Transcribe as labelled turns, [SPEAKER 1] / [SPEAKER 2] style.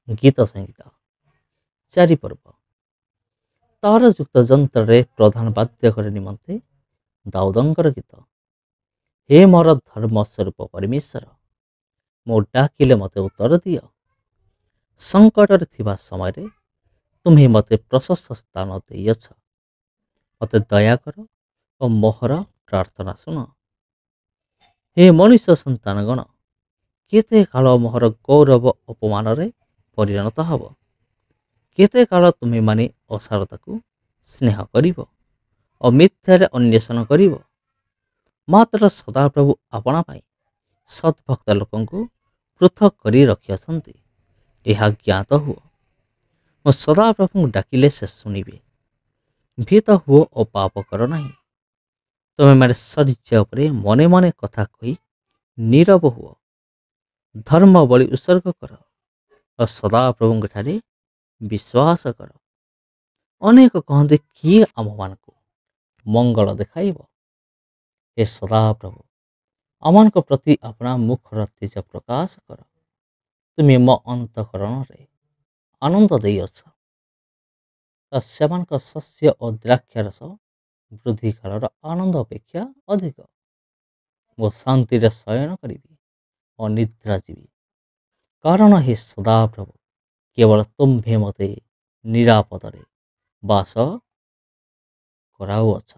[SPEAKER 1] गीत संगीत चारि पर्व तारयुक्त ଯନ୍ତ୍ରରେ ପ୍ରଧାନ ବାଦ୍ୟ କରି ନିମନ୍ତେ ଦାଉଦଙ୍କର ଗୀତ। हे ମୋର ଧର୍ମ ସ୍ୱରୂପ ପରମେଶ୍ୱର, ମୁଁ ଡାକିଲେ ମୋତେ ଉତ୍ତର ଦିଅ। ସଂକଟରେ ଥିବା ସମୟରେ ତୁମ୍ଭେ ମୋତେ ପ୍ରଶସ୍ତ ସ୍ଥାନ ଦେଇଅଛ। ମୋତେ ଦୟା କର ଓ ମୋହର ପ୍ରାର୍ଥନା ଶୁଣ। हे ମଣିଷ ସନ୍ତାନଗଣ, କେତେ କାଳ ମୋହର ଗୌରବ ଅପମାନରେ ପରିଣତ ହେବ? କେତେ କାଳ ତୁମେ ମାନେ ଅସାରତାକୁ ସ୍ନେହ କରିବ ଓ ମିଥ୍ୟାରେ ଅନ୍ୱେଷଣ କରିବ? ମାତ୍ର ସଦାପ୍ରଭୁ ଆପଣା ପାଇଁ ସଦ୍ଭକ୍ତ ଲୋକଙ୍କୁ ପୃଥକ କରି ରଖିଅଛନ୍ତି। ଏହା ଜ୍ଞାତ ହୁଅ। ମୁଁ ସଦାପ୍ରଭୁଙ୍କୁ ଡାକିଲେ ସେ ଶୁଣିବେ। ଭୀତ ହୁଅ ଓ ପାପ କର ନାହିଁ। ତୁମେ ମାନେ ଶଯ୍ୟା ଉପରେ ମନେ ମନେ କଥା କହି ନୀରବ ହୁଅ। ଧର୍ମ ବଳି ଉତ୍ସର୍ଗ କର ଓ ସଦାପ୍ରଭୁଙ୍କ ଠାରେ ବିଶ୍ୱାସ କର। ଅନେକ କହନ୍ତି, କିଏ ଆମମାନଙ୍କୁ ମଙ୍ଗଳ ଦେଖାଇବ? ଏ ସଦାପ୍ରଭୁ, ଆମମାନଙ୍କ ପ୍ରତି ଆପଣା ମୁଖର ତେଜ ପ୍ରକାଶ କର। ତୁମେ ମୋ ଅନ୍ତଃକରଣରେ ଆନନ୍ଦ ଦେଇଅଛ। ସେମାନଙ୍କ ଶସ୍ୟ ଓ ଦ୍ରାକ୍ଷାରସ ବୃଦ୍ଧି କାଳର ଆନନ୍ଦ ଅପେକ୍ଷା ଅଧିକ। ମୁଁ ଶାନ୍ତିରେ ଶୟନ କରିବି ଓ ନିଦ୍ରା ଯିବି, କାରଣ ହେ ସଦାପ୍ରଭୁ, କେବଳ ତୁମ୍ଭେ ମୋତେ ନିରାପଦରେ ବାସ କରାଉଅଛ।